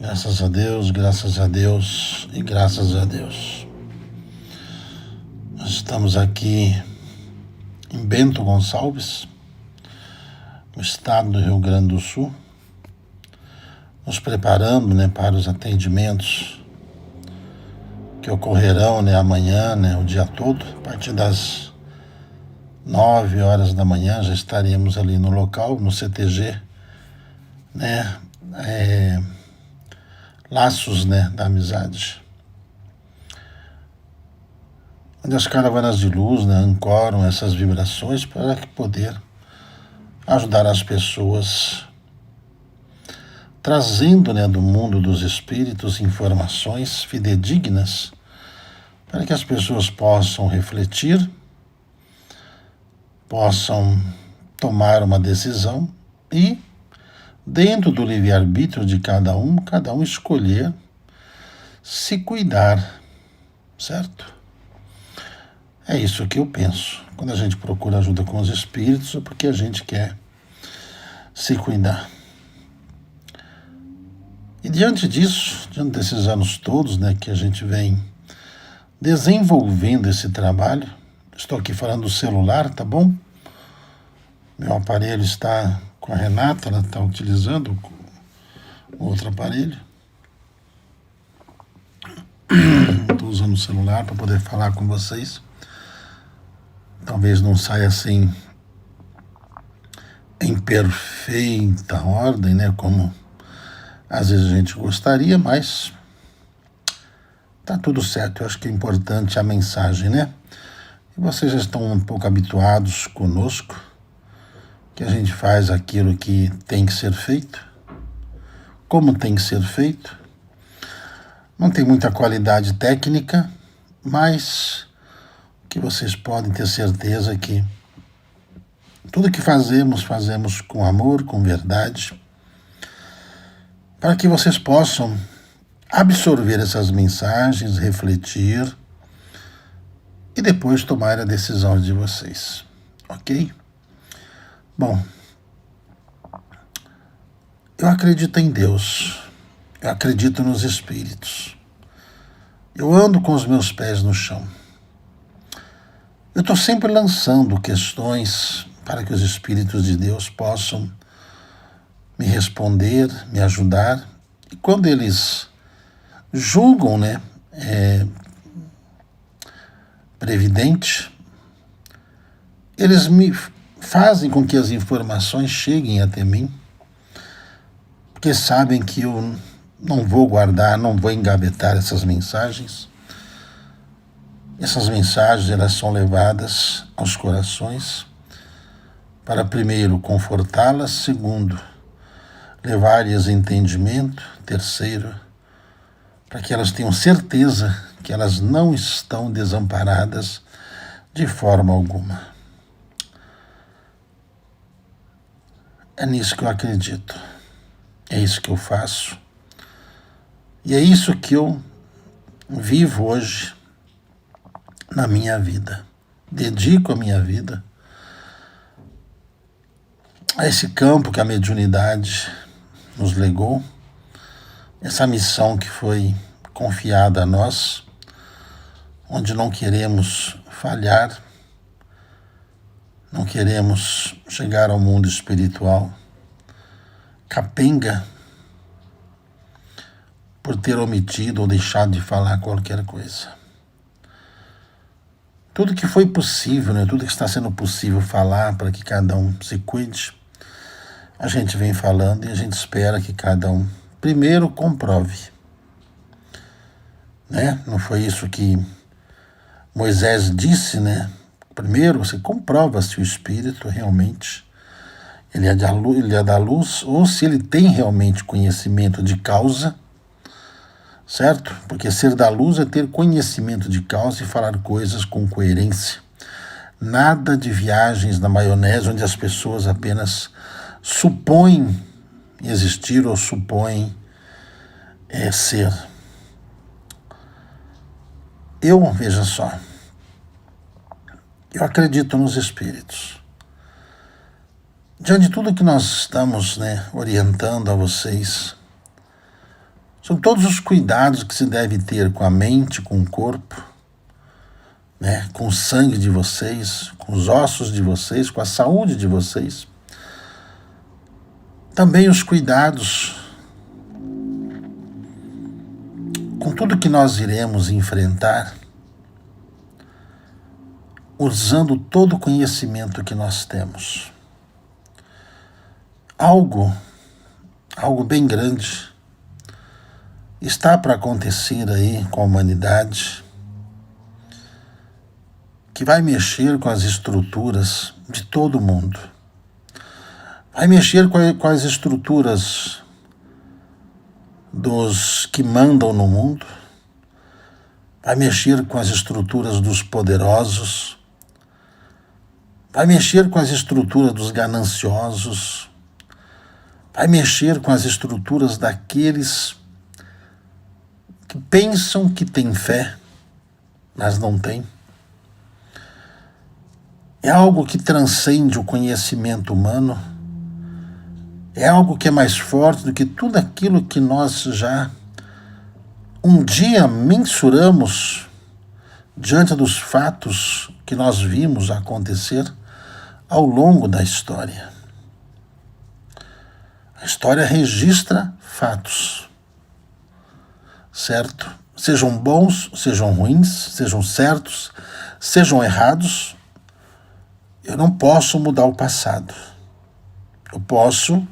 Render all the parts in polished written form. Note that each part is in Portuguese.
Graças a Deus, graças a Deus e graças a Deus. Nós estamos aqui em Bento Gonçalves, no estado do Rio Grande do Sul, nos preparando para os atendimentos que ocorrerão amanhã, o dia todo. A partir das 9 horas da manhã já estaremos ali no local, no CTG, Laços da Amizade, onde as caravanas de luz ancoram essas vibrações para poder ajudar as pessoas, trazendo do mundo dos espíritos informações fidedignas para que as pessoas possam refletir, possam tomar uma decisão e, dentro do livre-arbítrio de cada um escolher se cuidar, certo? É isso que eu penso. Quando a gente procura ajuda com os espíritos, é porque a gente quer se cuidar. E diante disso, diante desses anos todos que a gente vem desenvolvendo esse trabalho, estou aqui falando do celular, tá bom? Meu aparelho está com a Renata, ela está utilizando outro aparelho. Estou usando o celular para poder falar com vocês. Talvez não saia assim em perfeita ordem, como às vezes a gente gostaria, mas tá tudo certo. Eu acho que é importante a mensagem, E vocês já estão um pouco habituados conosco, que a gente faz aquilo que tem que ser feito, como tem que ser feito. Não tem muita qualidade técnica, mas que vocês podem ter certeza que tudo que fazemos com amor, com verdade, para que vocês possam absorver essas mensagens, refletir e depois tomar a decisão de vocês, ok? Bom, eu acredito em Deus, eu acredito nos espíritos, eu ando com os meus pés no chão. Eu estou sempre lançando questões para que os espíritos de Deus possam me responder, me ajudar. E quando eles julgam, previdente, eles me fazem com que as informações cheguem até mim, porque sabem que eu não vou guardar, não vou engavetar essas mensagens. Essas mensagens, elas são levadas aos corações para, primeiro, confortá-las, segundo, levar-lhes entendimento, terceiro, para que elas tenham certeza que elas não estão desamparadas de forma alguma. É nisso que eu acredito, é isso que eu faço, e é isso que eu vivo hoje na minha vida. Dedico a minha vida a esse campo que a mediunidade nos legou, essa missão que foi confiada a nós, onde não queremos falhar, não queremos chegar ao mundo espiritual capenga por ter omitido ou deixado de falar qualquer coisa. Tudo que foi possível, tudo que está sendo possível falar para que cada um se cuide, a gente vem falando e a gente espera que cada um primeiro comprove. Não foi isso que Moisés disse, Primeiro você comprova se o espírito realmente ele é da luz, ou se ele tem realmente conhecimento de causa, certo? Porque ser da luz é ter conhecimento de causa e falar coisas com coerência. Nada de viagens na maionese, onde as pessoas apenas supõem existir ou supõem ser. Veja só, eu acredito nos espíritos. Diante de tudo que nós estamos orientando a vocês, São todos os cuidados que se deve ter com a mente, com o corpo, né? Com o sangue de vocês, com os ossos de vocês, com a saúde de vocês. Também os cuidados com tudo que nós iremos enfrentar, usando todo o conhecimento que nós temos. Algo bem grande está para acontecer aí com a humanidade, que vai mexer com as estruturas de todo mundo. Vai mexer com as estruturas dos que mandam no mundo, vai mexer com as estruturas dos poderosos, vai mexer com as estruturas dos gananciosos, vai mexer com as estruturas daqueles que pensam que têm fé, mas não têm. É algo que transcende o conhecimento humano, é algo que é mais forte do que tudo aquilo que nós já um dia mensuramos diante dos fatos que nós vimos acontecer ao longo da história. A história registra fatos, certo? Sejam bons, sejam ruins, sejam certos, sejam errados. Eu não posso mudar o passado. Eu posso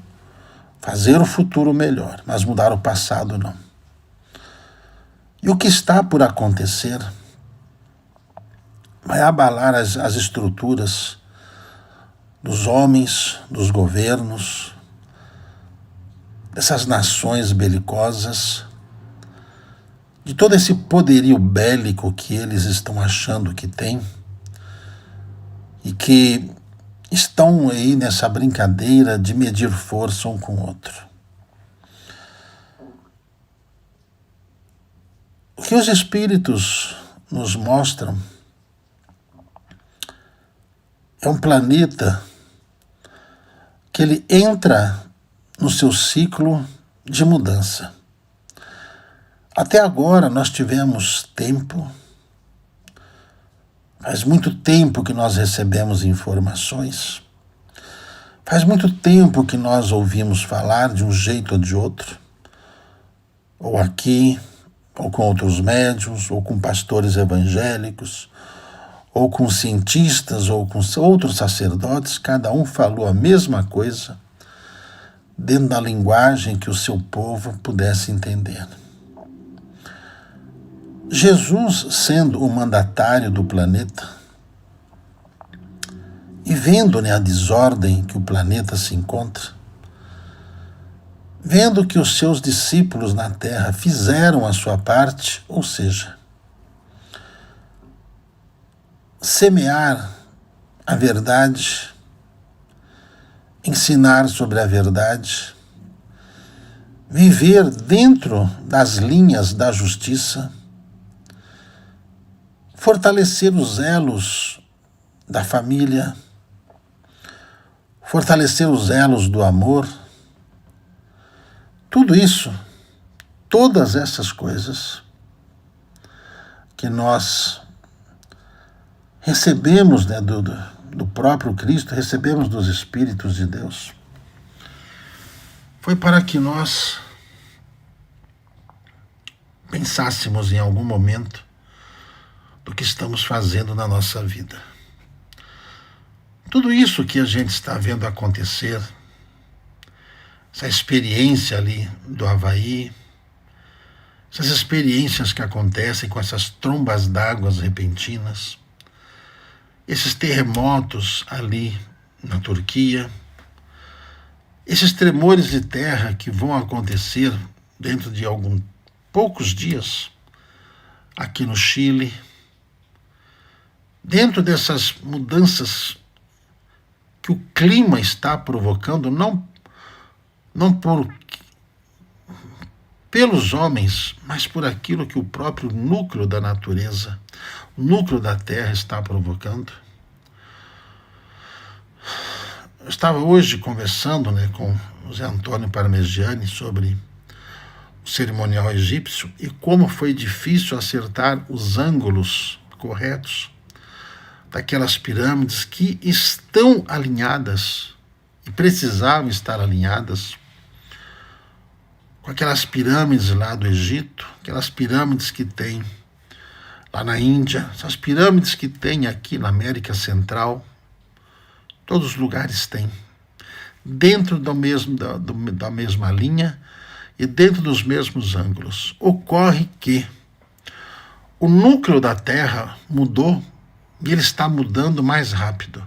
fazer o futuro melhor, mas mudar o passado não. E o que está por acontecer vai abalar as estruturas dos homens, dos governos, dessas nações belicosas, de todo esse poderio bélico que eles estão achando que têm e que estão aí nessa brincadeira de medir força um com o outro. O que os espíritos nos mostram é um planeta que ele entra no seu ciclo de mudança. Até agora nós tivemos tempo, faz muito tempo que nós recebemos informações, faz muito tempo que nós ouvimos falar de um jeito ou de outro, ou aqui, ou com outros médiuns, ou com pastores evangélicos, ou com cientistas, ou com outros sacerdotes, cada um falou a mesma coisa, dentro da linguagem que o seu povo pudesse entender. Jesus, sendo o mandatário do planeta, e vendo, a desordem que o planeta se encontra, vendo que os seus discípulos na Terra fizeram a sua parte, ou seja, semear a verdade, ensinar sobre a verdade, viver dentro das linhas da justiça, fortalecer os elos da família, fortalecer os elos do amor. Tudo isso, todas essas coisas que nós recebemos do próprio Cristo, recebemos dos Espíritos de Deus, foi para que nós pensássemos em algum momento do que estamos fazendo na nossa vida. Tudo isso que a gente está vendo acontecer, essa experiência ali do Havaí, essas experiências que acontecem com essas trombas d'água repentinas, esses terremotos ali na Turquia, esses tremores de terra que vão acontecer dentro de poucos dias aqui no Chile, dentro dessas mudanças que o clima está provocando, não pelos homens, mas por aquilo que o próprio núcleo da natureza, o núcleo da Terra está provocando. Eu estava hoje conversando com o Zé Antônio Parmegiani sobre cerimonial egípcio e como foi difícil acertar os ângulos corretos daquelas pirâmides que estão alinhadas e precisavam estar alinhadas com aquelas pirâmides lá do Egito, aquelas pirâmides que tem lá na Índia, essas pirâmides que tem aqui na América Central, todos os lugares têm, dentro da mesma linha e dentro dos mesmos ângulos. Ocorre que o núcleo da Terra mudou e ele está mudando mais rápido.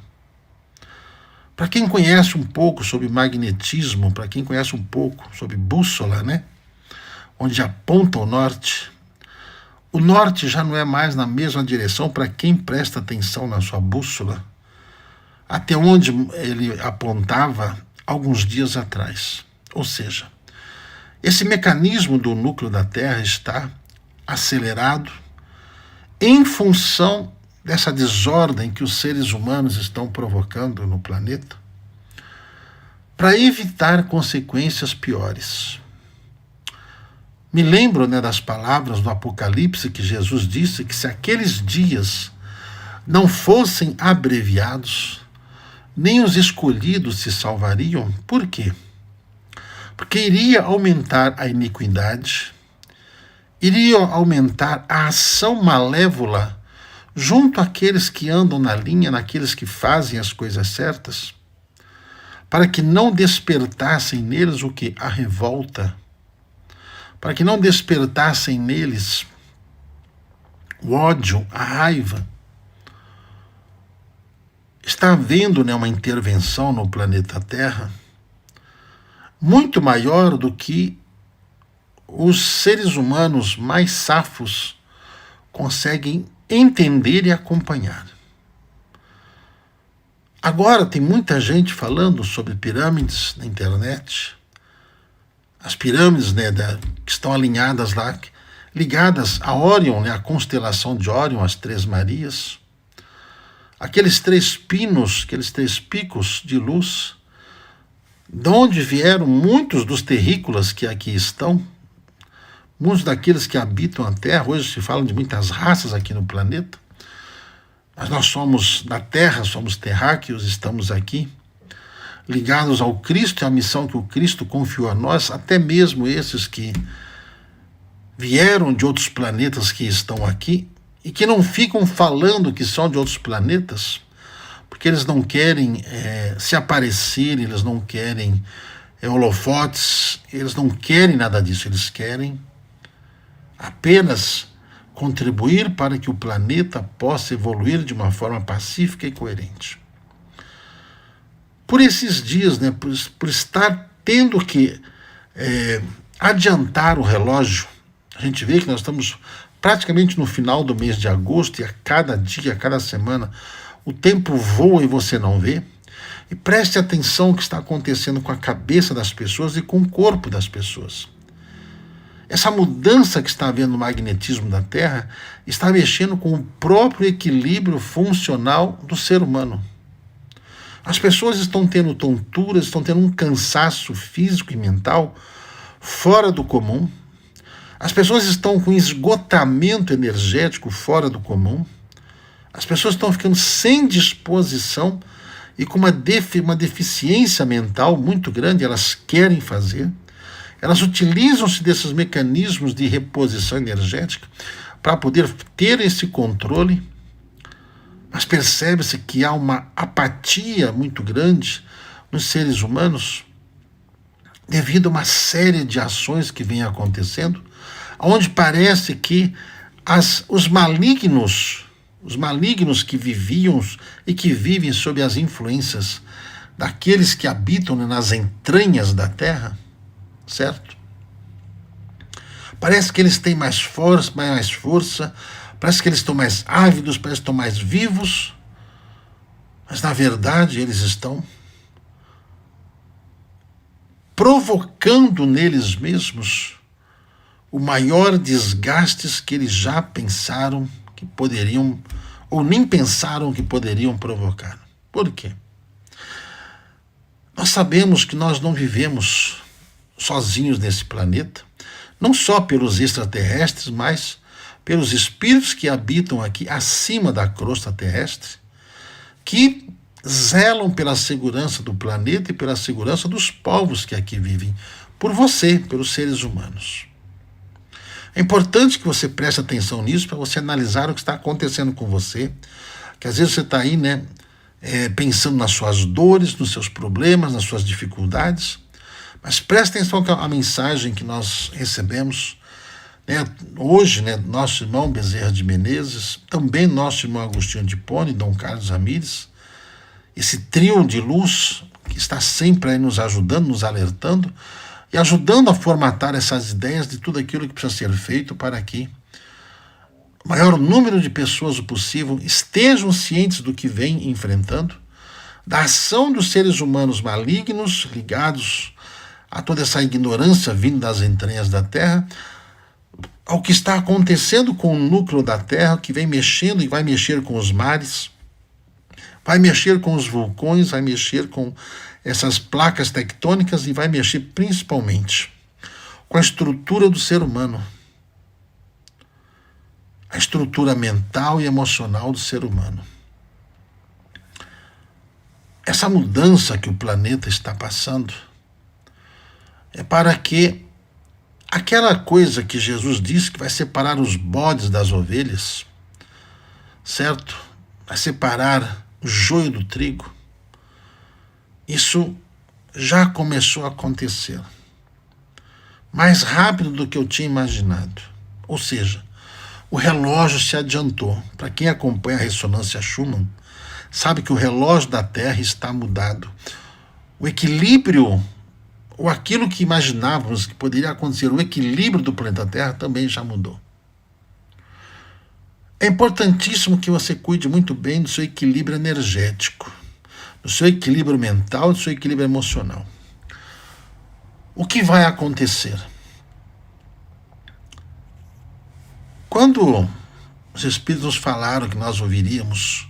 Para quem conhece um pouco sobre magnetismo, para quem conhece um pouco sobre bússola, né? Onde aponta o norte já não é mais na mesma direção para quem presta atenção na sua bússola, até onde ele apontava alguns dias atrás. Ou seja, esse mecanismo do núcleo da Terra está acelerado em função dessa desordem que os seres humanos estão provocando no planeta para evitar consequências piores. Me lembro, das palavras do Apocalipse que Jesus disse que se aqueles dias não fossem abreviados, nem os escolhidos se salvariam. Por quê? Porque iria aumentar a iniquidade, iria aumentar a ação malévola junto àqueles que andam na linha, naqueles que fazem as coisas certas, para que não despertassem neles o que? A revolta, para que não despertassem neles o ódio, a raiva. Está havendo uma intervenção no planeta Terra muito maior do que os seres humanos mais safos conseguem entender e acompanhar. Agora tem muita gente falando sobre pirâmides na internet, as pirâmides que estão alinhadas lá, ligadas a Órion, a constelação de Órion, as Três Marias, aqueles três pinos, aqueles três picos de luz, de onde vieram muitos dos terrícolas que aqui estão, muitos daqueles que habitam a Terra. Hoje se fala de muitas raças aqui no planeta, mas nós somos da Terra, somos terráqueos, estamos aqui, ligados ao Cristo e à missão que o Cristo confiou a nós, até mesmo esses que vieram de outros planetas que estão aqui e que não ficam falando que são de outros planetas, porque eles não querem se aparecer, eles não querem holofotes, eles não querem nada disso, eles querem apenas contribuir para que o planeta possa evoluir de uma forma pacífica e coerente. Por esses dias, por estar tendo que adiantar o relógio, a gente vê que nós estamos praticamente no final do mês de agosto e a cada dia, a cada semana, o tempo voa e você não vê. E preste atenção no que está acontecendo com a cabeça das pessoas e com o corpo das pessoas. Essa mudança que está havendo no magnetismo da Terra está mexendo com o próprio equilíbrio funcional do ser humano. As pessoas estão tendo tonturas, estão tendo um cansaço físico e mental fora do comum. As pessoas estão com esgotamento energético fora do comum. As pessoas estão ficando sem disposição e com uma deficiência mental muito grande. Elas querem fazer. Elas utilizam-se desses mecanismos de reposição energética para poder ter esse controle, mas percebe-se que há uma apatia muito grande nos seres humanos devido a uma série de ações que vêm acontecendo, onde parece que os malignos que viviam e que vivem sob as influências daqueles que habitam nas entranhas da Terra, certo? Parece que eles têm mais força, parece que eles estão mais ávidos, parece que estão mais vivos, mas na verdade eles estão provocando neles mesmos o maior desgastes que eles já pensaram que poderiam, ou nem pensaram que poderiam provocar. Por quê? Nós sabemos que nós não vivemos sozinhos nesse planeta, não só pelos extraterrestres, mas pelos espíritos que habitam aqui acima da crosta terrestre, que zelam pela segurança do planeta e pela segurança dos povos que aqui vivem, por você, pelos seres humanos. É importante que você preste atenção nisso para você analisar o que está acontecendo com você, que às vezes você está aí, né, pensando nas suas dores, nos seus problemas, nas suas dificuldades, mas preste atenção à mensagem que nós recebemos, né, hoje, né, nosso irmão Bezerra de Menezes, também nosso irmão Agostinho de Hipona, Dom Carlos Ramires, esse trio de luz que está sempre aí nos ajudando, nos alertando e ajudando a formatar essas ideias de tudo aquilo que precisa ser feito para que o maior número de pessoas possível estejam cientes do que vem enfrentando, da ação dos seres humanos malignos ligados a toda essa ignorância vindo das entranhas da Terra, ao que está acontecendo com o núcleo da Terra, que vem mexendo e vai mexer com os mares, vai mexer com os vulcões, vai mexer com essas placas tectônicas e vai mexer principalmente com a estrutura do ser humano, a estrutura mental e emocional do ser humano. Essa mudança que o planeta está passando é para que aquela coisa que Jesus disse que vai separar os bodes das ovelhas, certo? Vai separar o joio do trigo. Isso já começou a acontecer. Mais rápido do que eu tinha imaginado. Ou seja, o relógio se adiantou. Para quem acompanha a ressonância Schumann, sabe que o relógio da Terra está mudado. O equilíbrio, ou aquilo que imaginávamos que poderia acontecer, o equilíbrio do planeta Terra também já mudou. É importantíssimo que você cuide muito bem do seu equilíbrio energético, do seu equilíbrio mental, do seu equilíbrio emocional. O que vai acontecer? Quando os Espíritos nos falaram que nós ouviríamos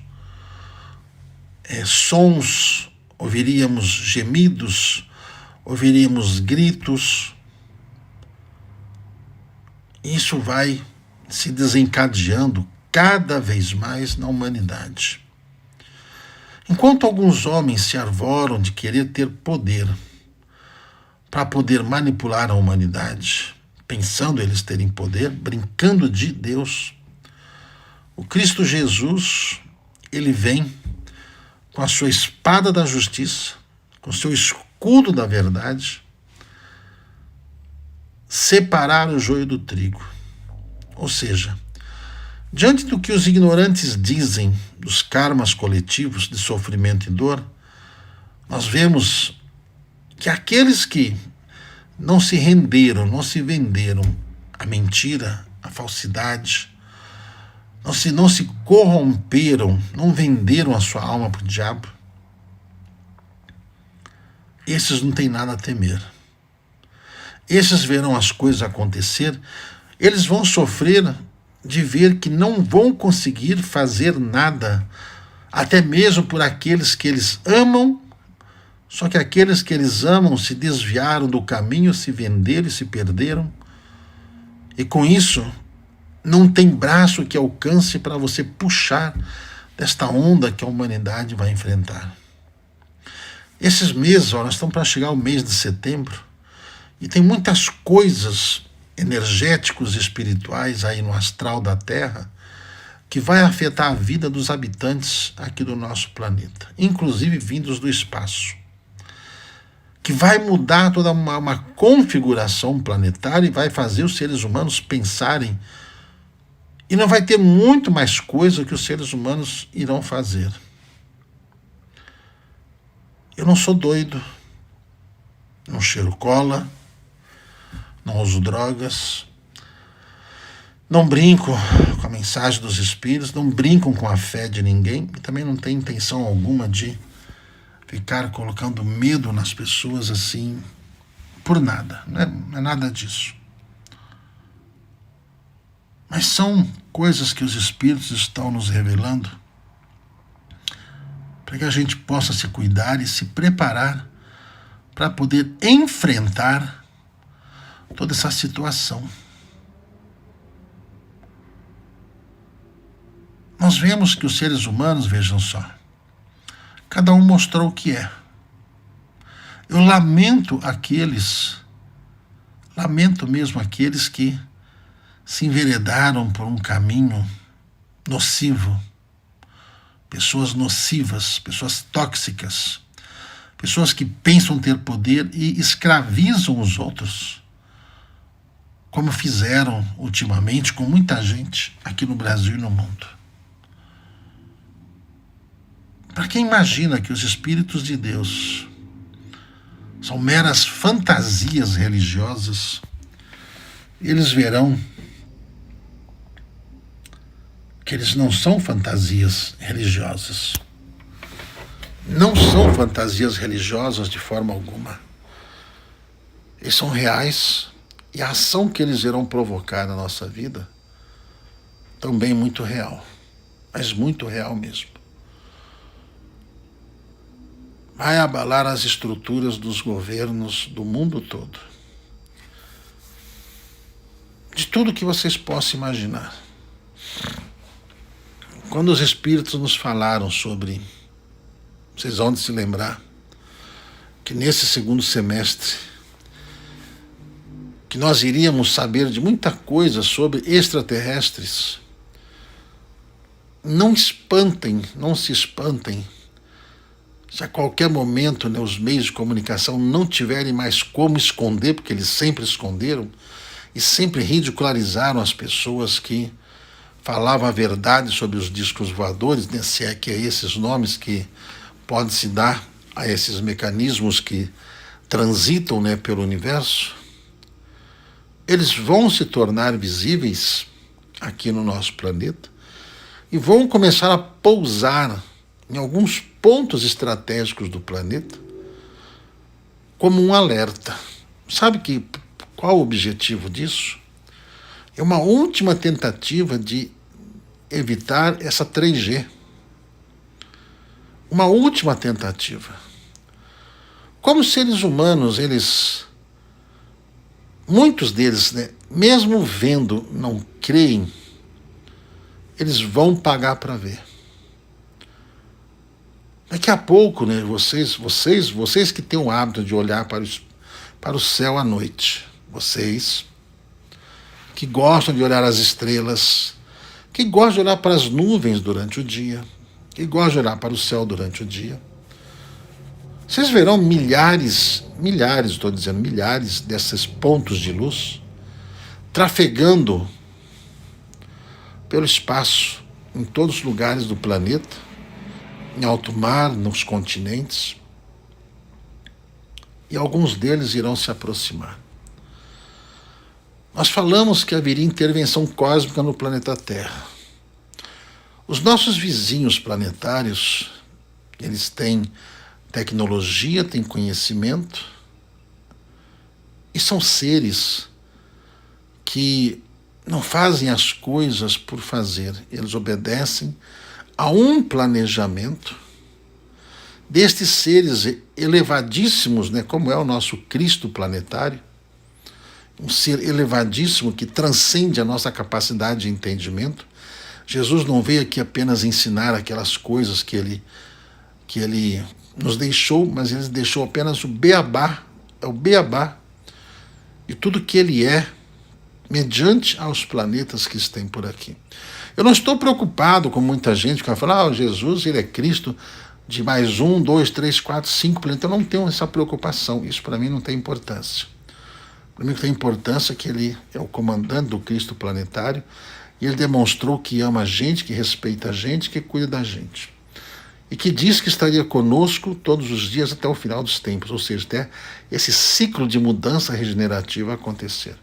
sons, ouviríamos gemidos, ouviríamos gritos, isso vai se desencadeando cada vez mais na humanidade. Enquanto alguns homens se arvoram de querer ter poder para poder manipular a humanidade, pensando eles terem poder, brincando de Deus, o Cristo Jesus, ele vem com a sua espada da justiça, com o seu escudo da verdade, separar o joio do trigo. Ou seja, diante do que os ignorantes dizem dos karmas coletivos de sofrimento e dor, nós vemos que aqueles que não se renderam, não se venderam à mentira, à falsidade, não se corromperam, não venderam a sua alma para o diabo, esses não têm nada a temer. Esses verão as coisas acontecer, eles vão sofrer de ver que não vão conseguir fazer nada, até mesmo por aqueles que eles amam, só que aqueles que eles amam se desviaram do caminho, se venderam e se perderam, e com isso não tem braço que alcance para você puxar desta onda que a humanidade vai enfrentar. Esses meses, nós estamos para chegar ao mês de setembro, e tem muitas coisas energéticos e espirituais aí no astral da Terra que vai afetar a vida dos habitantes aqui do nosso planeta, inclusive vindos do espaço, que vai mudar toda uma configuração planetária e vai fazer os seres humanos pensarem, e não vai ter muito mais coisa que os seres humanos irão fazer. Eu não sou doido, não cheiro cola, não uso drogas, não brinco com a mensagem dos Espíritos, não brinco com a fé de ninguém, e também não tenho intenção alguma de ficar colocando medo nas pessoas assim, por nada, não é nada disso. Mas são coisas que os Espíritos estão nos revelando para que a gente possa se cuidar e se preparar para poder enfrentar toda essa situação. Nós vemos que os seres humanos, vejam só, cada um mostrou o que é. Eu lamento mesmo aqueles que se enveredaram por um caminho nocivo, pessoas nocivas, pessoas tóxicas, pessoas que pensam ter poder e escravizam os outros, como fizeram ultimamente com muita gente aqui no Brasil e no mundo. Para quem imagina que os Espíritos de Deus são meras fantasias religiosas, eles verão que eles não são fantasias religiosas. Não são fantasias religiosas de forma alguma. Eles são reais e a ação que eles irão provocar na nossa vida também muito real, mas muito real mesmo. Vai abalar as estruturas dos governos do mundo todo. De tudo que vocês possam imaginar. Quando os Espíritos nos falaram sobre, vocês vão se lembrar, que nesse segundo semestre, que nós iríamos saber de muita coisa sobre extraterrestres, não se espantem, se a qualquer momento os meios de comunicação não tiverem mais como esconder, porque eles sempre esconderam e sempre ridicularizaram as pessoas que falavam a verdade sobre os discos voadores, né, se é que é esses nomes que podem se dar a esses mecanismos que transitam, né, pelo universo. Eles vão se tornar visíveis aqui no nosso planeta e vão começar a pousar em alguns pontos estratégicos do planeta como um alerta. Sabe qual o objetivo disso? É uma última tentativa de evitar essa 3G. Uma última tentativa. Como seres humanos, muitos deles, né, mesmo vendo, não creem, eles vão pagar para ver. Daqui a pouco, né, vocês que têm o hábito de olhar para o céu à noite, vocês que gostam de olhar as estrelas, que gostam de olhar para as nuvens durante o dia, que gostam de olhar para o céu durante o dia, vocês verão milhares desses pontos de luz trafegando pelo espaço, em todos os lugares do planeta, em alto mar, nos continentes, e alguns deles irão se aproximar. Nós falamos que haveria intervenção cósmica no planeta Terra. Os nossos vizinhos planetários, eles têm tecnologia, têm conhecimento, e são seres que não fazem as coisas por fazer, eles obedecem a um planejamento destes seres elevadíssimos, né, como é o nosso Cristo planetário, um ser elevadíssimo que transcende a nossa capacidade de entendimento. Jesus não veio aqui apenas ensinar aquelas coisas que ele nos deixou, mas ele deixou apenas o beabá, é o beabá de tudo que ele é, mediante aos planetas que estão por aqui. Eu não estou preocupado com muita gente que vai falar, Jesus, ele é Cristo de mais 1, 2, 3, 4, 5 planetas. Eu não tenho essa preocupação, isso para mim não tem importância. Para mim tem importância que ele é o comandante do Cristo planetário e ele demonstrou que ama a gente, que respeita a gente, que cuida da gente. E que diz que estaria conosco todos os dias até o final dos tempos, ou seja, até esse ciclo de mudança regenerativa acontecer.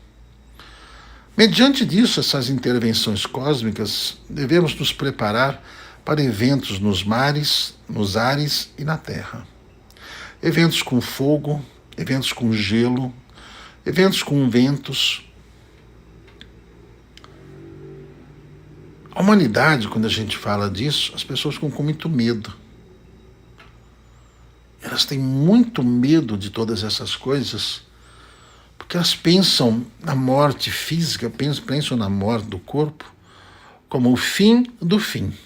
Mediante disso, essas intervenções cósmicas, devemos nos preparar para eventos nos mares, nos ares e na terra. Eventos com fogo, eventos com gelo, eventos com ventos. A humanidade, quando a gente fala disso, as pessoas ficam com muito medo. Elas têm muito medo de todas essas coisas, Porque elas pensam na morte física, pensam na morte do corpo como o fim do fim.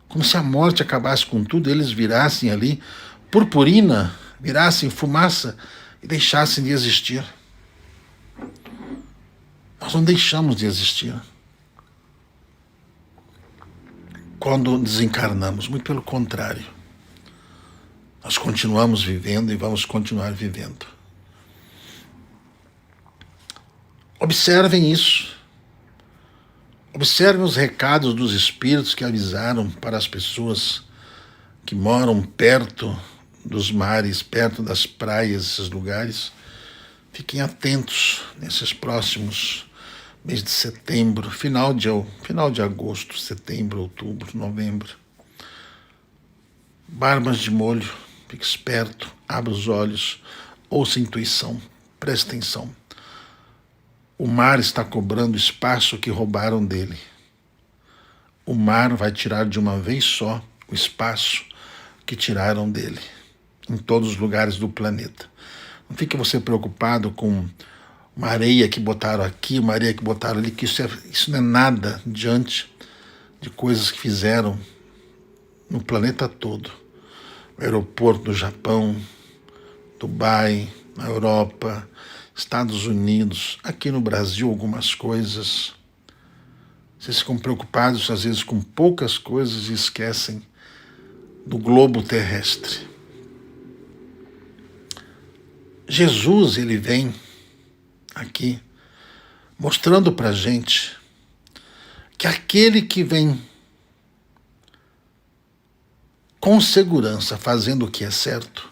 Como se a morte acabasse com tudo, eles virassem ali purpurina, virassem fumaça e deixassem de existir. Nós não deixamos de existir quando desencarnamos, muito pelo contrário. Nós continuamos vivendo e vamos continuar vivendo. Observem isso. Observem os recados dos espíritos que avisaram para as pessoas que moram perto dos mares, perto das praias, esses lugares. Fiquem atentos nesses próximos mês de setembro, final de agosto, setembro, outubro, novembro. Barbas de molho, fique esperto, abra os olhos, ouça a intuição, preste atenção. O mar está cobrando o espaço que roubaram dele. O mar vai tirar de uma vez só o espaço que tiraram dele, em todos os lugares do planeta. Não fique você preocupado com uma areia que botaram aqui, uma areia que botaram ali, que isso não é nada diante de coisas que fizeram no planeta todo. O aeroporto do Japão, Dubai, na Europa, Estados Unidos, aqui no Brasil algumas coisas. Vocês ficam preocupados às vezes com poucas coisas e esquecem do globo terrestre. Jesus, ele vem aqui mostrando para a gente que aquele que vem com segurança fazendo o que é certo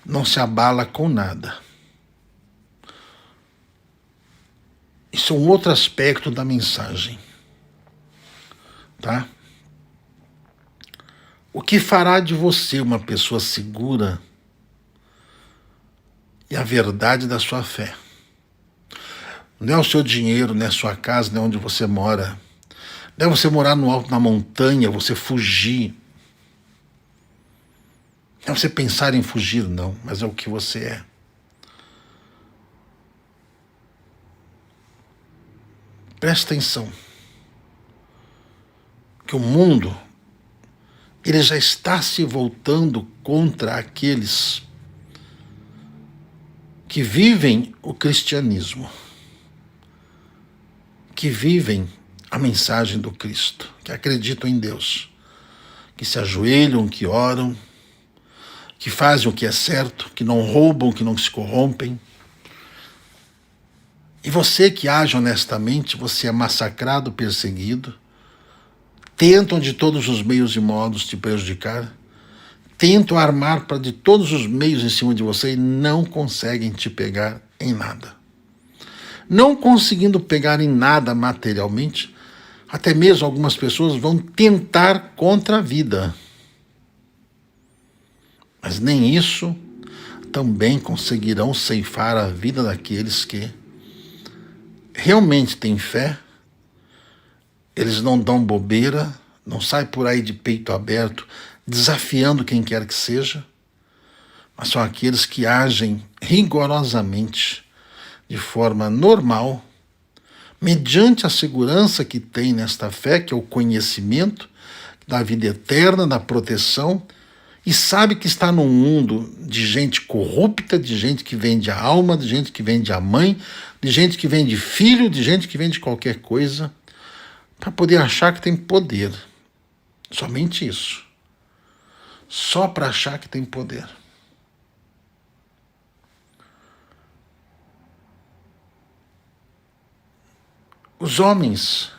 não se abala com nada. Isso é um outro aspecto da mensagem, tá? O que fará de você uma pessoa segura e a verdade da sua fé. Não é o seu dinheiro, não é a sua casa, não é onde você mora. Não é você morar no alto da montanha, você fugir. Não é você pensar em fugir, não, mas é o que você é. Presta atenção. Que o mundo, ele já está se voltando contra aqueles que vivem o cristianismo, que vivem a mensagem do Cristo, que acreditam em Deus, que se ajoelham, que oram, que fazem o que é certo, que não roubam, que não se corrompem. E você que age honestamente, você é massacrado, perseguido, tentam de todos os meios e modos te prejudicar, tentam armar para de todos os meios em cima de você e não conseguem te pegar em nada. Não conseguindo pegar em nada materialmente, até mesmo algumas pessoas vão tentar contra a vida. Mas nem isso também conseguirão ceifar a vida daqueles que realmente têm fé. Eles não dão bobeira, não saem por aí de peito aberto, desafiando quem quer que seja, mas são aqueles que agem rigorosamente, de forma normal, mediante a segurança que tem nesta fé, que é o conhecimento da vida eterna, da proteção, e sabe que está num mundo de gente corrupta, de gente que vende a alma, de gente que vende a mãe, de gente que vende filho, de gente que vende qualquer coisa, para poder achar que tem poder. Somente isso. Só para achar que tem poder. Os homens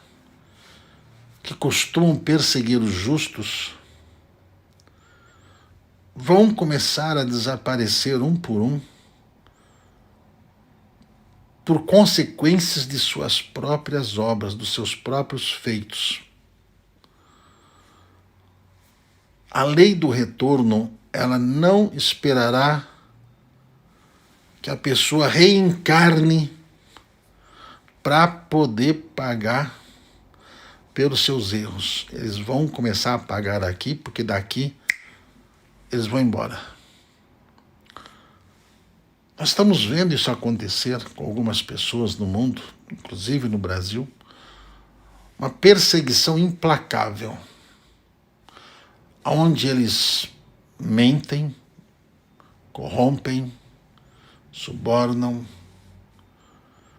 que costumam perseguir os justos vão começar a desaparecer um por consequências de suas próprias obras, dos seus próprios feitos. A lei do retorno, ela não esperará que a pessoa reencarne para poder pagar pelos seus erros. Eles vão começar a pagar aqui, porque daqui eles vão embora. Nós estamos vendo isso acontecer com algumas pessoas no mundo, inclusive no Brasil, uma perseguição implacável, onde eles mentem, corrompem, subornam,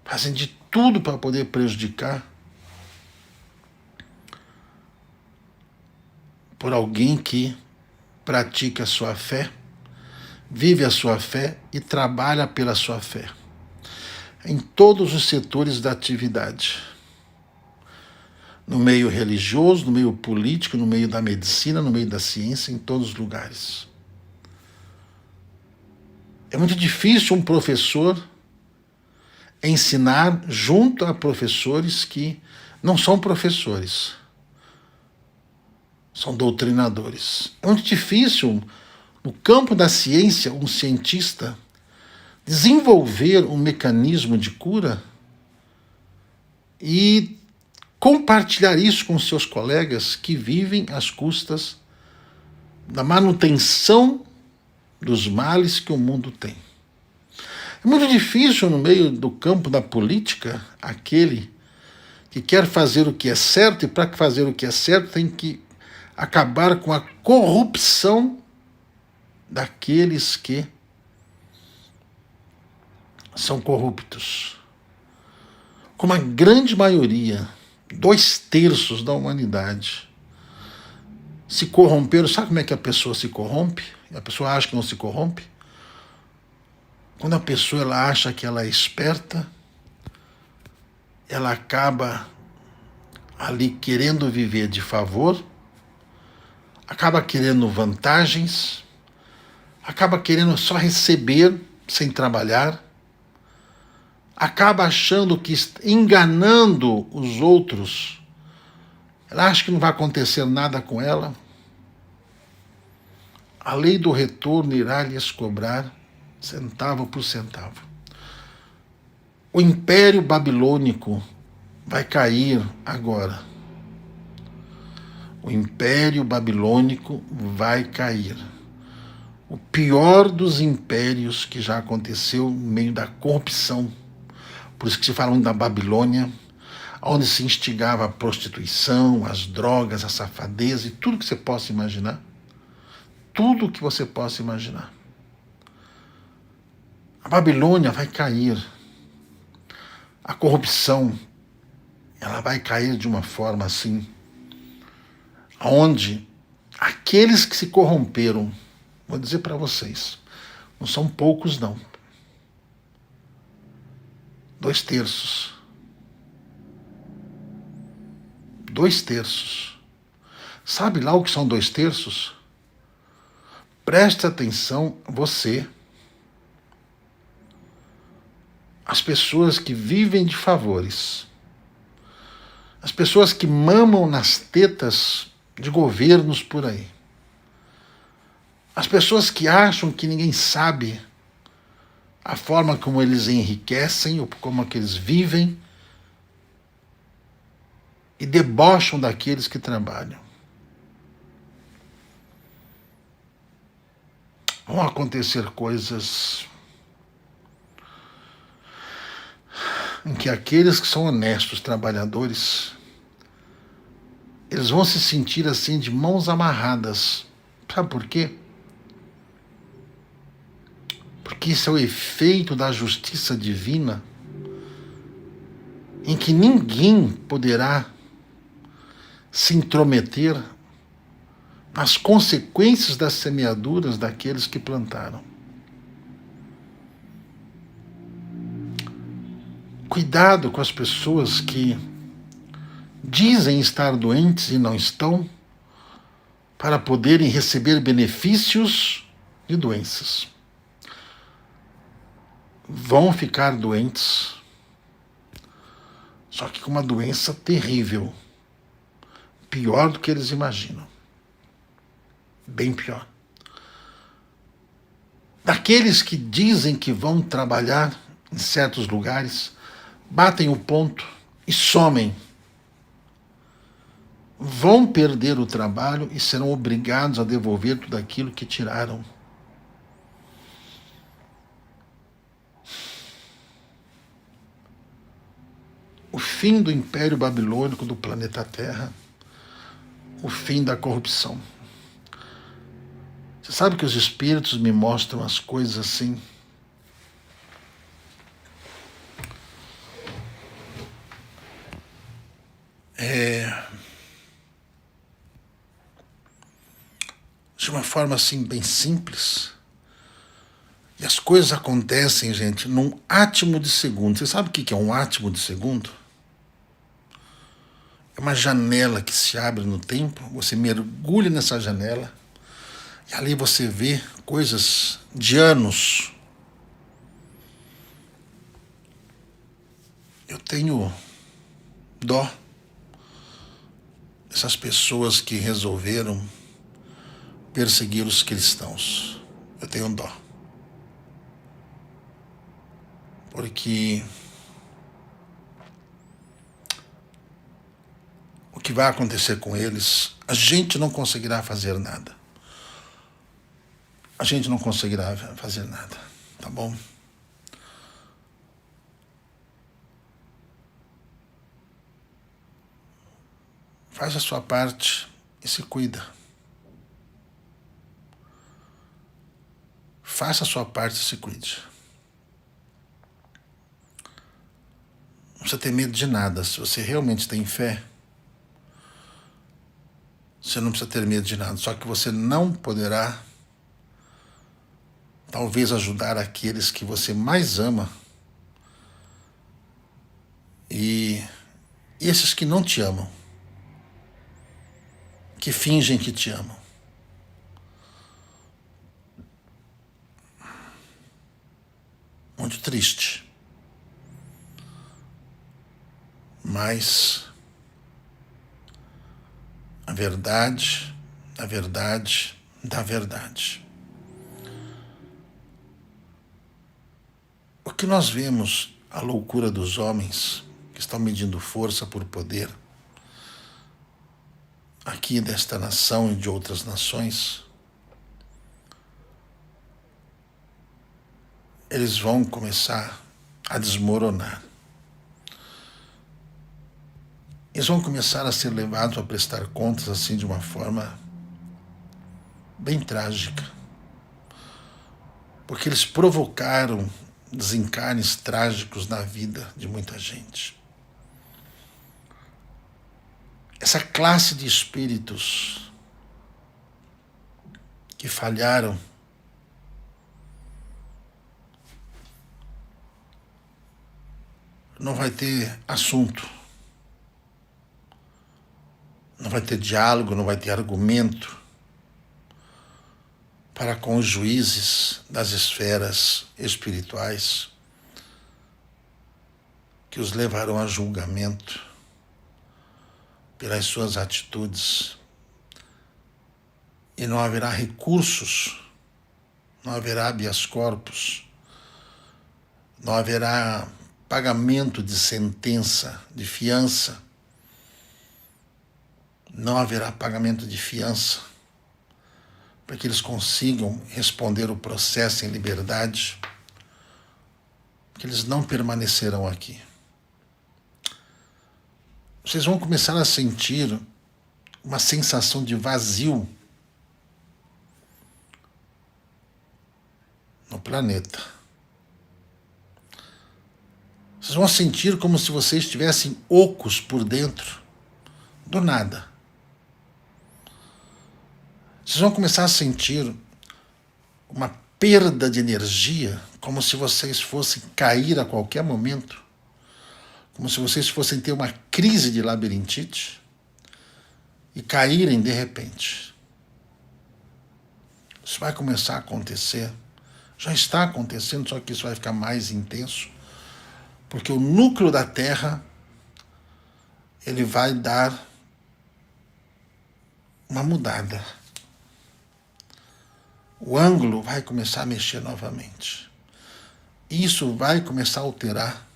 fazem de tudo para poder prejudicar por alguém que pratica a sua fé, vive a sua fé e trabalha pela sua fé, em todos os setores da atividade. No meio religioso, no meio político, no meio da medicina, no meio da ciência, em todos os lugares. É muito difícil um professor ensinar junto a professores que não são professores, são doutrinadores. É muito difícil, no campo da ciência, um cientista desenvolver um mecanismo de cura e compartilhar isso com seus colegas que vivem às custas da manutenção dos males que o mundo tem. É muito difícil, no meio do campo da política, aquele que quer fazer o que é certo, e para fazer o que é certo tem que acabar com a corrupção daqueles que são corruptos. Como a grande maioria, 2/3 da humanidade, se corromperam. Sabe como é que a pessoa se corrompe? A pessoa acha que não se corrompe? Quando a pessoa ela acha que ela é esperta, ela acaba ali querendo viver de favor, acaba querendo vantagens, acaba querendo só receber sem trabalhar, acaba achando que enganando os outros, ela acha que não vai acontecer nada com ela. A lei do retorno irá lhes cobrar centavo por centavo. O Império Babilônico vai cair agora. O Império Babilônico vai cair. O pior dos impérios que já aconteceu no meio da corrupção. Por isso que se fala da Babilônia, onde se instigava a prostituição, as drogas, a safadeza e tudo que você possa imaginar. Tudo que você possa imaginar. A Babilônia vai cair. A corrupção, ela vai cair de uma forma assim, onde aqueles que se corromperam, vou dizer para vocês, não são poucos não. 2/3. 2/3. Sabe lá o que são 2/3? Preste atenção, você. As pessoas que vivem de favores. As pessoas que mamam nas tetas de governos por aí. As pessoas que acham que ninguém sabe a forma como eles enriquecem ou como é que eles vivem e debocham daqueles que trabalham. Vão acontecer coisas em que aqueles que são honestos, trabalhadores, eles vão se sentir assim de mãos amarradas. Sabe por quê? Porque isso é o efeito da justiça divina, em que ninguém poderá se intrometer nas consequências das semeaduras daqueles que plantaram. Cuidado com as pessoas que dizem estar doentes e não estão, para poderem receber benefícios de doenças. Vão ficar doentes, só que com uma doença terrível, pior do que eles imaginam. Bem pior. Daqueles que dizem que vão trabalhar em certos lugares, batem o ponto e somem. Vão perder o trabalho e serão obrigados a devolver tudo aquilo que tiraram. o fim do Império Babilônico do planeta Terra, o fim da corrupção. Você sabe que os espíritos me mostram as coisas assim? De uma forma assim bem simples. E as coisas acontecem, gente, num átimo de segundo. Você sabe o que é um átimo de segundo? É uma janela que se abre no tempo, você mergulha nessa janela e ali você vê coisas de anos. Eu tenho dó dessas pessoas que resolveram perseguir os cristãos. Eu tenho dó. Porque o que vai acontecer com eles, a gente não conseguirá fazer nada. A gente não conseguirá fazer nada, tá bom? Faz a sua parte e se cuida. Faça a sua parte e se cuide. Não precisa ter medo de nada. Se você realmente tem fé, você não precisa ter medo de nada. Só que você não poderá, talvez, ajudar aqueles que você mais ama e esses que não te amam, que fingem que te amam. Muito triste. Mas a verdade, da verdade, da verdade. O que nós vemos, a loucura dos homens que estão medindo força por poder, aqui desta nação e de outras nações, eles vão começar a desmoronar. Eles vão começar a ser levados a prestar contas assim de uma forma bem trágica. Porque eles provocaram desencarnes trágicos na vida de muita gente. Essa classe de espíritos que falharam não vai ter assunto, não vai ter diálogo, não vai ter argumento para com os juízes das esferas espirituais que os levarão a julgamento pelas suas atitudes. E não haverá recursos, não haverá habeas corpus, não haverá pagamento de sentença, de fiança, não haverá pagamento de fiança para que eles consigam responder o processo em liberdade, porque eles não permanecerão aqui. Vocês vão começar a sentir uma sensação de vazio no planeta. Vocês vão sentir como se vocês estivessem ocos por dentro, do nada. Vocês vão começar a sentir uma perda de energia, como se vocês fossem cair a qualquer momento, como se vocês fossem ter uma crise de labirintite e caírem de repente. Isso vai começar a acontecer, já está acontecendo, só que isso vai ficar mais intenso, porque o núcleo da Terra, ele vai dar uma mudada. O ângulo vai começar a mexer novamente. Isso vai começar a alterar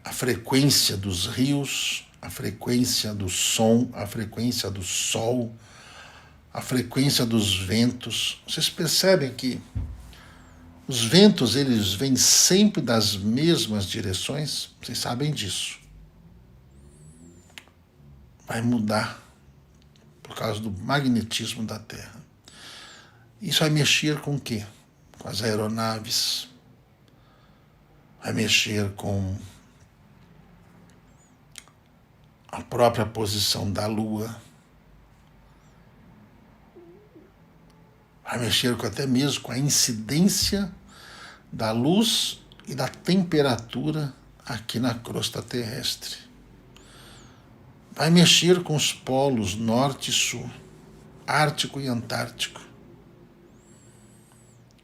a frequência dos rios, a frequência do som, a frequência do sol, a frequência dos ventos. Vocês percebem que Os ventos, eles vêm sempre das mesmas direções, vocês sabem disso. Vai mudar por causa do magnetismo da Terra. Isso vai mexer com o quê? Com as aeronaves, vai mexer com a própria posição da Lua, vai mexer até mesmo com a incidência da luz e da temperatura aqui na crosta terrestre. Vai mexer com os polos norte e sul, Ártico e Antártico.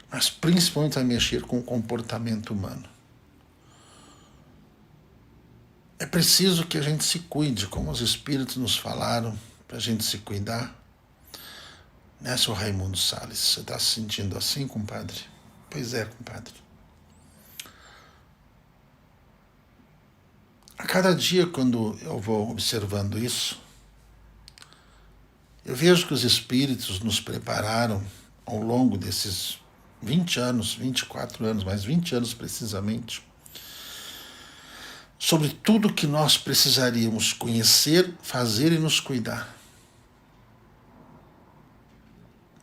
Mas principalmente vai mexer com o comportamento humano. É preciso que a gente se cuide, como os espíritos nos falaram, para a gente se cuidar. Né, seu Raimundo Salles? Você está se sentindo assim, compadre? Pois é, compadre. A cada dia, quando eu vou observando isso, eu vejo que os espíritos nos prepararam ao longo desses 20 anos, 24 anos, mas 20 anos precisamente, sobre tudo que nós precisaríamos conhecer, fazer e nos cuidar.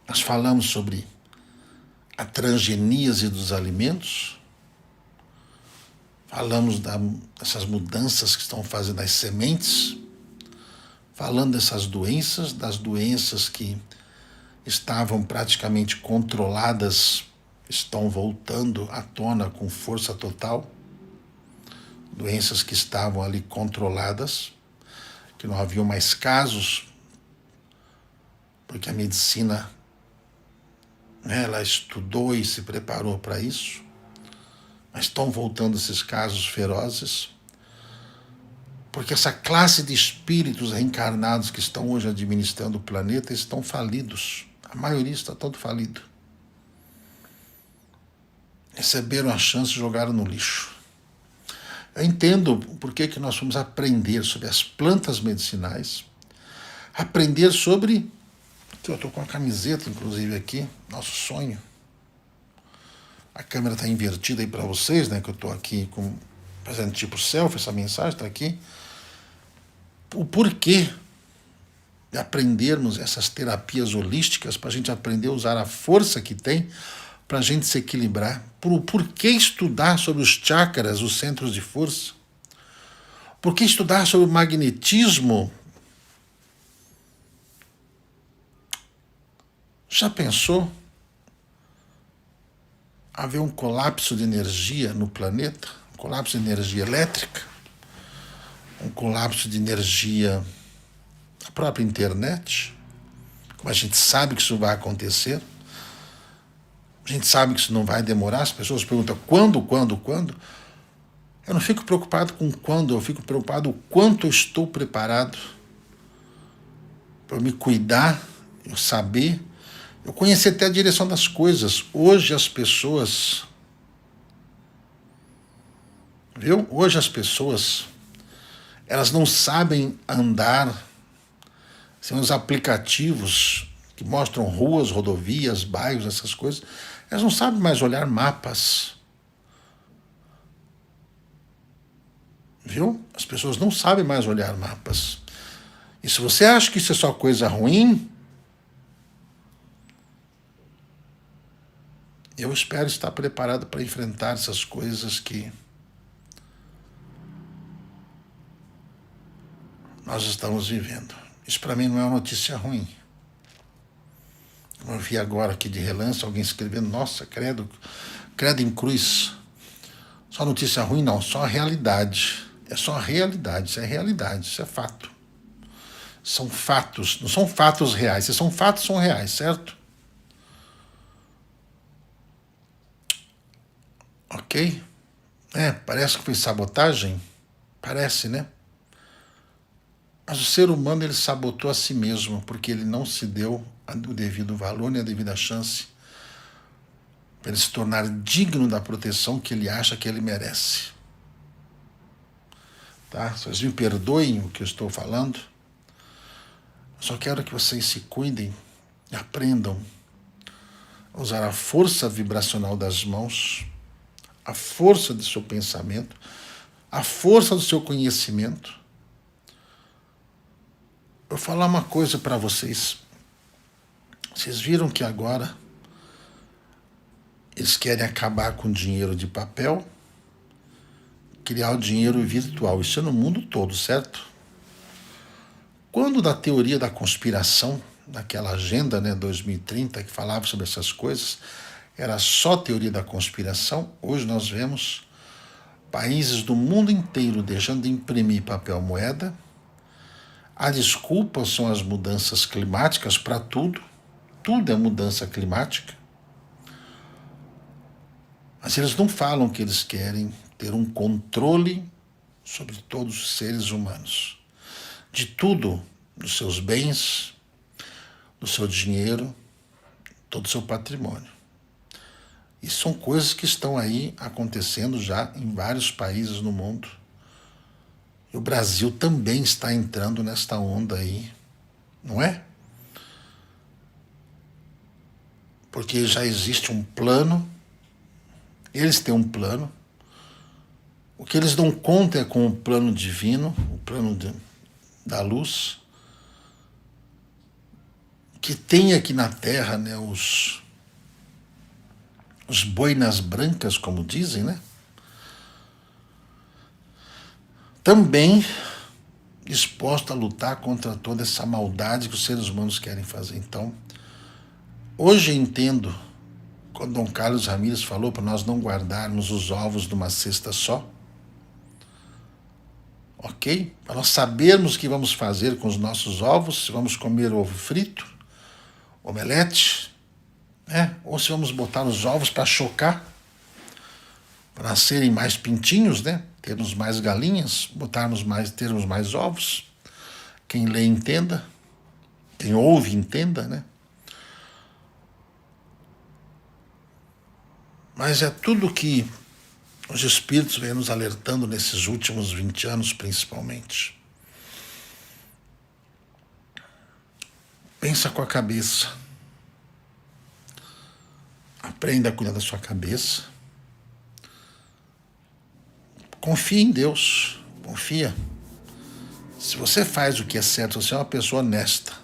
Nós falamos sobre a transgeníase dos alimentos, falamos dessas mudanças que estão fazendo as sementes, falando dessas doenças, das doenças que estavam praticamente controladas, estão voltando à tona com força total, doenças que estavam ali controladas, que não haviam mais casos, porque a medicina, né, ela estudou e se preparou para isso, mas estão voltando esses casos ferozes, porque essa classe de espíritos reencarnados que estão hoje administrando o planeta estão falidos. A maioria está todo falido. Receberam a chance e jogaram no lixo. Eu entendo por que nós vamos aprender sobre as plantas medicinais, aprender sobre... Eu estou com a camiseta, inclusive, aqui, nosso sonho. A câmera está invertida aí para vocês, né? Que eu estou aqui fazendo tipo selfie, essa mensagem está aqui. O porquê de aprendermos essas terapias holísticas, para a gente aprender a usar a força que tem, para a gente se equilibrar. Por que estudar sobre os chakras, os centros de força? Por que estudar sobre o magnetismo? Já pensou haver um colapso de energia no planeta? Um colapso de energia elétrica? Um colapso de energia da própria internet? Como a gente sabe que isso vai acontecer? A gente sabe que isso não vai demorar. As pessoas perguntam quando? Eu não fico preocupado com quando, eu fico preocupado o quanto eu estou preparado para me cuidar, eu saber, eu conhecer até a direção das coisas. Hoje as pessoas, Hoje as pessoas, elas não sabem andar sem os aplicativos que mostram ruas, rodovias, bairros, essas coisas. Elas não sabem mais olhar mapas. As pessoas não sabem mais olhar mapas. E se você acha que isso é só coisa ruim, eu espero estar preparado para enfrentar essas coisas que nós estamos vivendo. Isso para mim não é uma notícia ruim. Como eu vi agora aqui de relance, alguém escrevendo, nossa, credo em cruz. Só notícia ruim não, só a realidade. É só a realidade, isso é realidade, isso é fato. São fatos, não são fatos reais. Se são fatos, são reais, certo? Ok? Parece que foi sabotagem. Parece, né? Mas o ser humano, ele sabotou a si mesmo, porque ele não se deu o devido valor nem a devida chance para ele se tornar digno da proteção que ele acha que ele merece. Tá? Vocês me perdoem o que eu estou falando. Eu só quero que vocês se cuidem e aprendam a usar a força vibracional das mãos, a força do seu pensamento, a força do seu conhecimento. Eu vou falar uma coisa para vocês. Vocês viram que agora eles querem acabar com o dinheiro de papel, criar o dinheiro virtual. Isso é no mundo todo, certo? Quando da teoria da conspiração, daquela agenda, 2030, que falava sobre essas coisas, era só teoria da conspiração, hoje nós vemos países do mundo inteiro deixando de imprimir papel moeda. A desculpa são as mudanças climáticas para tudo. Tudo é mudança climática. Mas eles não falam que eles querem ter um controle sobre todos os seres humanos. De tudo, dos seus bens, do seu dinheiro, todo o seu patrimônio. E são coisas que estão aí acontecendo já em vários países no mundo. E o Brasil também está entrando nesta onda aí, não é? Porque já existe um plano, eles têm um plano. O que eles dão conta é com o plano divino, o plano da luz, que tem aqui na Terra, os boinas brancas, como dizem, também disposto a lutar contra toda essa maldade que os seres humanos querem fazer. Então, hoje eu entendo quando Dom Carlos Ramírez falou para nós não guardarmos os ovos numa cesta só, ok? Para nós sabermos o que vamos fazer com os nossos ovos, se vamos comer ovo frito, omelete, ou se vamos botar os ovos para chocar, para nascerem mais pintinhos, termos mais galinhas, termos mais ovos. Quem lê entenda, quem ouve entenda, Mas é tudo que os espíritos vêm nos alertando nesses últimos 20 anos, principalmente. Pensa com a cabeça. Aprenda a cuidar da sua cabeça. Confia em Deus. Confia. Se você faz o que é certo, você é uma pessoa honesta.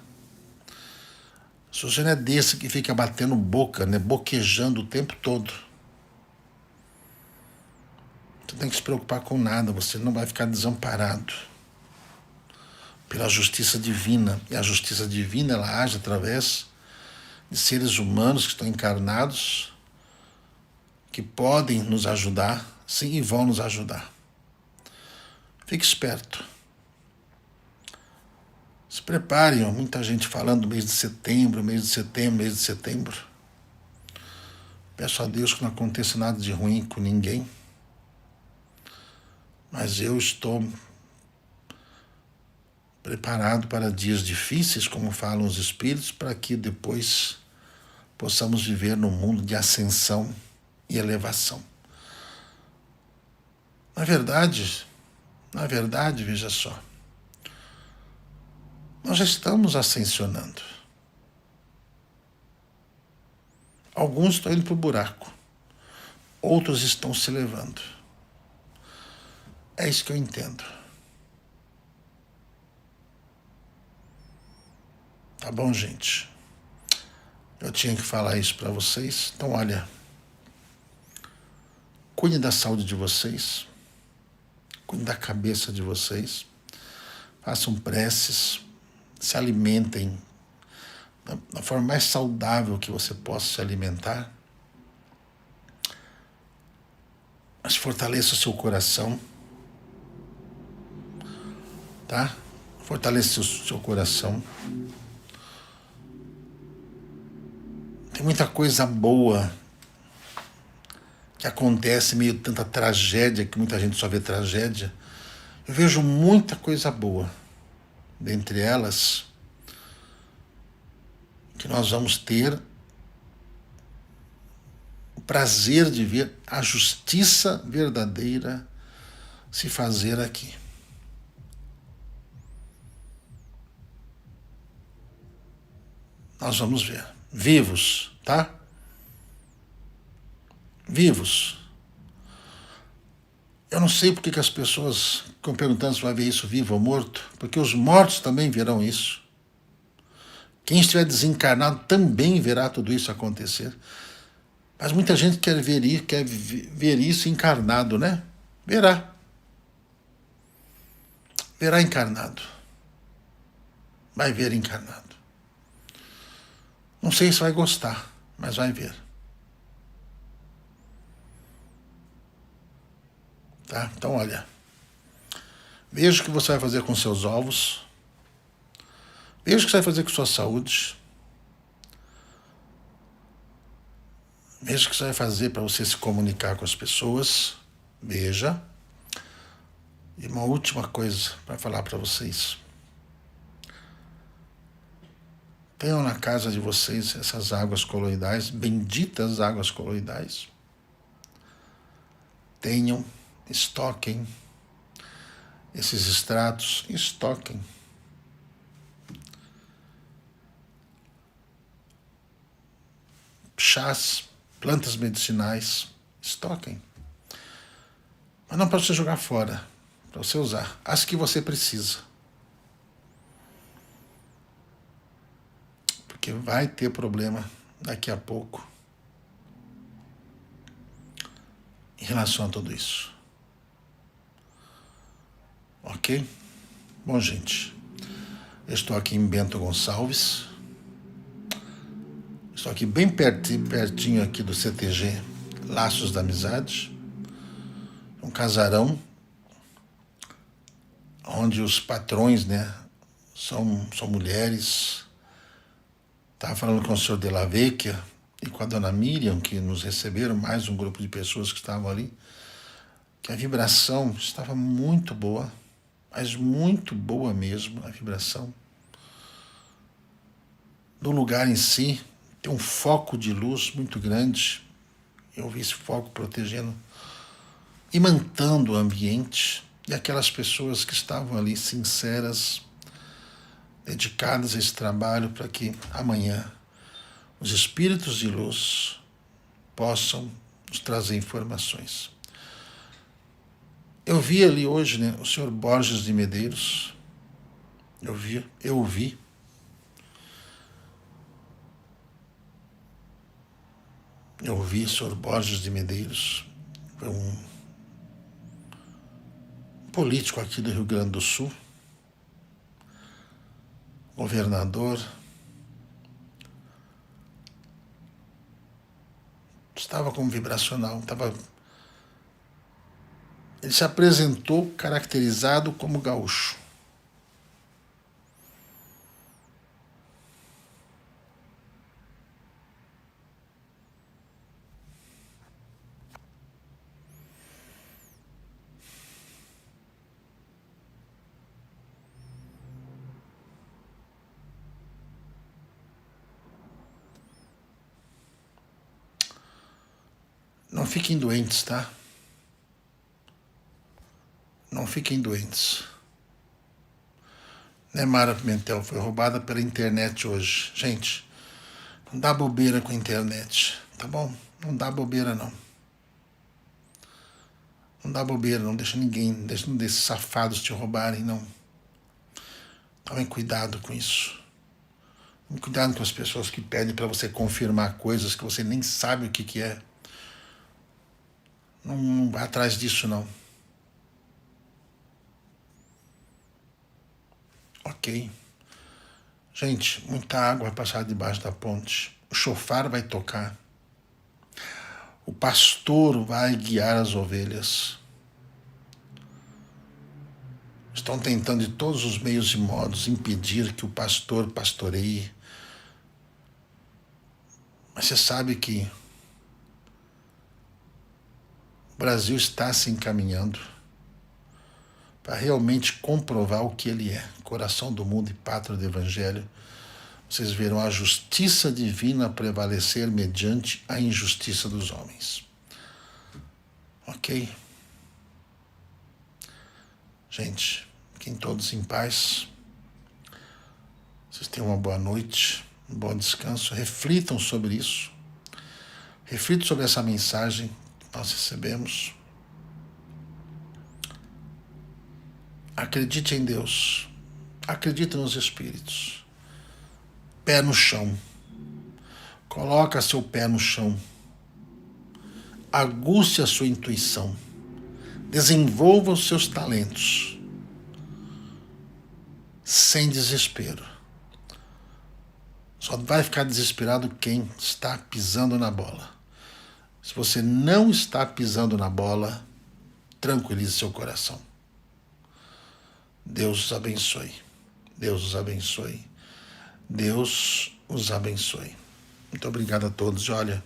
Se você não é desse que fica batendo boca, boquejando o tempo todo, você não tem que se preocupar com nada, você não vai ficar desamparado pela justiça divina. E a justiça divina, ela age através de seres humanos que estão encarnados, que podem nos ajudar, sim, e vão nos ajudar. Fique esperto. Se preparem, muita gente falando mês de setembro. Peço a Deus que não aconteça nada de ruim com ninguém. Mas eu estou preparado para dias difíceis, como falam os espíritos, para que depois possamos viver num mundo de ascensão e elevação. Na verdade, veja só, nós já estamos ascensionando. Alguns estão indo para o buraco, outros estão se elevando. É isso que eu entendo. Tá bom, gente? Eu tinha que falar isso para vocês. Então, olha, cuide da saúde de vocês, cuide da cabeça de vocês, façam preces, se alimentem da forma mais saudável que você possa se alimentar, mas fortaleça o seu coração, tá? Fortaleça o seu coração. Tem muita coisa boa que acontece, meio tanta tragédia, que muita gente só vê tragédia. Eu vejo muita coisa boa. Dentre elas, que nós vamos ter o prazer de ver a justiça verdadeira se fazer aqui. Nós vamos ver. Vivos, tá? vivos. Eu não sei porque que as pessoas ficam perguntando se vai ver isso vivo ou morto, porque os mortos também verão isso. Quem estiver desencarnado também verá tudo isso acontecer. Mas muita gente quer ver isso encarnado, né? Verá. Verá encarnado. Vai ver encarnado. Não sei se vai gostar, mas vai ver. Tá? Então, olha. Veja o que você vai fazer com seus ovos. Veja o que você vai fazer com sua saúde. Veja o que você vai fazer para você se comunicar com as pessoas. Veja. E uma última coisa para falar para vocês. Tenham na casa de vocês essas águas coloidais, benditas águas coloidais. Tenham, estoquem esses extratos, estoquem. Chás, plantas medicinais, estoquem. Mas não para você jogar fora, para você usar as que você precisa. Porque vai ter problema daqui a pouco em relação a tudo isso. Ok? Bom, gente, eu estou aqui em Bento Gonçalves. Estou aqui bem pertinho aqui do CTG Laços da Amizade. Um casarão onde os patrões, né, são mulheres. Estava falando com o senhor De La Vecchia e com a dona Miriam, que nos receberam, mais um grupo de pessoas que estavam ali, que a vibração estava muito boa, mas muito boa mesmo, a vibração. Do lugar em si, tem um foco de luz muito grande. Eu vi esse foco protegendo, imantando o ambiente, e aquelas pessoas que estavam ali sinceras, dedicadas a esse trabalho para que amanhã os espíritos de luz possam nos trazer informações. Eu vi ali hoje, né, o senhor Borges de Medeiros. Eu vi. Eu vi o senhor Borges de Medeiros. Foi um político aqui do Rio Grande do Sul, governador. Estava como vibracional, ele se apresentou caracterizado como gaúcho. Não fiquem doentes, tá? Não fiquem doentes. Né, Mara Pimentel? Foi roubada pela internet hoje. Gente, não dá bobeira com a internet, tá bom? Não dá bobeira, não. Não dá bobeira, não deixa ninguém, deixa um desses safados te roubarem, não. Tomem cuidado com isso. Tomem cuidado com as pessoas que pedem para você confirmar coisas que você nem sabe o que é. Não vai atrás disso, não. Ok? Gente, muita água vai passar debaixo da ponte. O chofar vai tocar. O pastor vai guiar as ovelhas. Estão tentando de todos os meios e modos impedir que o pastor pastoreie. Mas você sabe que o Brasil está se encaminhando para realmente comprovar o que ele é, coração do mundo e pátria do Evangelho. Vocês verão a justiça divina prevalecer mediante a injustiça dos homens. Ok? Gente, fiquem todos em paz. Vocês tenham uma boa noite, um bom descanso. Reflitam sobre isso. Reflita sobre essa mensagem que nós recebemos. Acredite em Deus. Acredite nos Espíritos. Pé no chão. Coloca seu pé no chão. Aguce a sua intuição. Desenvolva os seus talentos. Sem desespero. Só vai ficar desesperado quem está pisando na bola. Se você não está pisando na bola, tranquilize seu coração. Deus os abençoe. Deus os abençoe. Deus os abençoe. Muito obrigado a todos. E olha,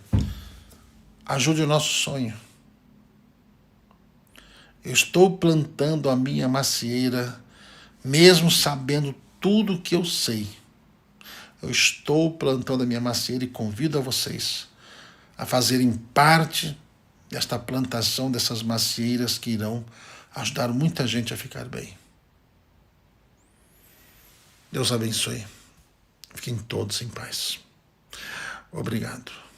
ajude o nosso sonho. Eu estou plantando a minha macieira, mesmo sabendo tudo o que eu sei. Eu estou plantando a minha macieira e convido a vocês a fazerem parte desta plantação dessas macieiras que irão ajudar muita gente a ficar bem. Deus abençoe. Fiquem todos em paz. Obrigado.